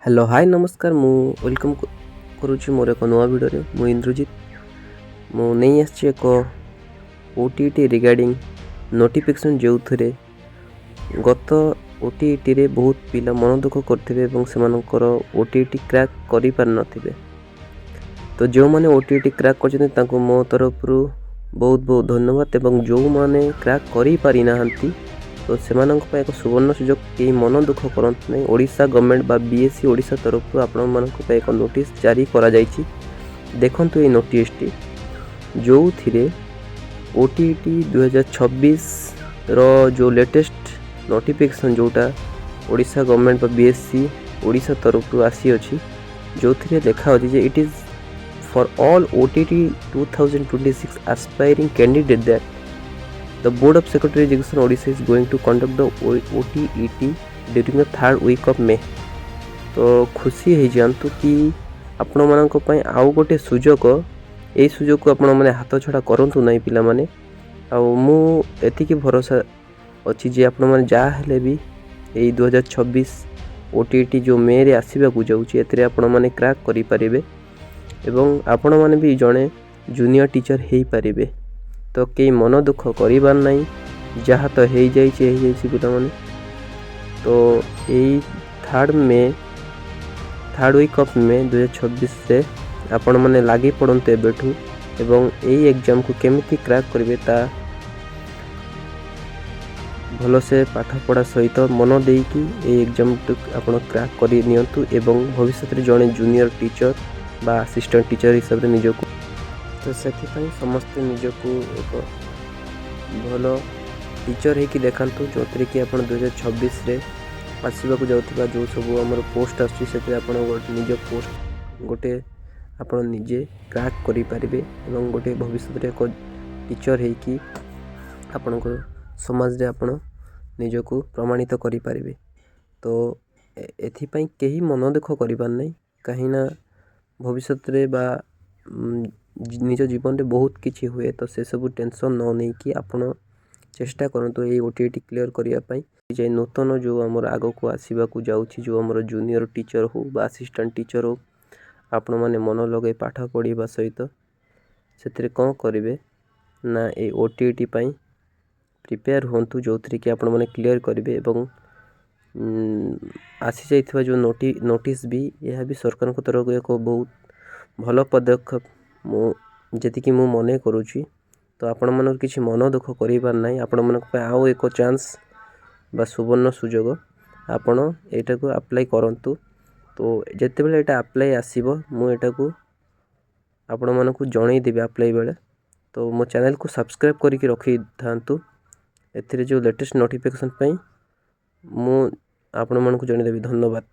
Hello hi नमस्कार मु welcome करुच्ची मोर एक नुआ वीडियो मु इंद्रजीत मु नहीं आसी एक ओटीटी रिगार्डिंग नोटिफिकेशन जो थे गत ओटीटी रे बहुत पिला मन दुख करते ओटीटी क्रैक करि पार नथिबे। तो जो माने ओटीटी क्रैक कर मो तरफ बहुत बहुत धन्यवाद एवं जो माने क्रैक करि पारि नाहंती तो से एक सुवर्ण सुजोग कई मन दुख करते नहीं। ओडिशा गवर्नमेंट बा बीएससी ओडिशा तरफ आपण मानक एक नोटिस जारी करा जायछि। देखंतु ये नोटिस टी जो थिरे ओटीटी 2026 रो जो लेटेस्ट नोटिफिकेशन जोटा ओडिशा गवर्नमेंट बा बीएससी ओडिशा तरफ आसी अछि जो थिरे लिखा अछि जे it is for all OTT 2026 aspiring candidate that the Board of Secondary Education Odisha is going to conduct the OTET during the third week of May। तो खुशी हो जातु कि आपण मानक पई आउ गोटे सुजोग ए सुजोग को आपण माने हाथ छड़ा करंतु नहीं पिला माने। आ मु एतिकी भरोसा अछि जे आपण माने जा हेले भी ए 2026 OTET जो मे रे आसीबा को जाउची एतरे आपण माने क्रैक करि परिबे एवं आपण माने भी जणे जूनियर टीचर हेई परिबे। तो कई मन दुख करिबार नहीं जहाँ तो हो जाइए पिला माने। तो यही थर्ड वीक ऑफ मे 2026 से आपण माने लागी पड़ते एबेठू एवं यही एग्जाम को केमिति क्रैक करिवे ता भल से पाठ पढ़ा सहित मन देकी ए एग्जाम आपण क्रैक करि नियंतु एवं भविष्य रे जणे जूनियर टीचर बा असिस्टेंट टीचर हिसाब रे निजको तो से समस्ते निजको एक भल टीचर होकि देखातु जो थे कि आप 2026 रे आसवाक जाऊँगा जो सब आम पोस्ट आस निज पोस्ट गोटे आप निजे क्रैक करें और गोटे भविष्य एक टीचर होकि आपण समाज रे आपण निजको प्रमाणित करें। तो एथिपाई कहीं मन दुख करिबार नहीं कहीं भविष्य रे बा निज जीवन में बहुत किछि हुए तो से सब टेंशन न नहीं कि आपण चेष्टा करंतु ये ओटीटी क्लियर करिया पई जे नूतन जो हमर आगो को आसीबा को जाउछि जो हमर जूनियर टीचर हो बा असिस्टेंट टीचर हो आपण माने मन लगे पाठ पढ़िबा सहित सेतरे कोन करिवे ना ए ओटीटी पई प्रिपेयर होंतु जो थरे कि आपण माने क्लियर करिवे एवं आसी जाइथिबा जो नोटिस भी यह भी सरकार को तरफ एक बहुत भल पदक्षेप जी मु मन करुँची। तो आपण मन किसी मन दुख करिबार नहीं आपण मन आउ एक चांस बा सुवर्ण सुजोग आपण एटा को अप्लाई करंतु। तो जेते बेले एटा अप्लाई आसीबो मु एटा को आपण मन को जणै देबे अप्लाई बेले। तो मो चैनल को सब्सक्राइब करके रखि थांतु एथिरे जो लेटेस्ट नोटिफिकेशन पई मु आपण मन को जणै देबी। धन्यवाद।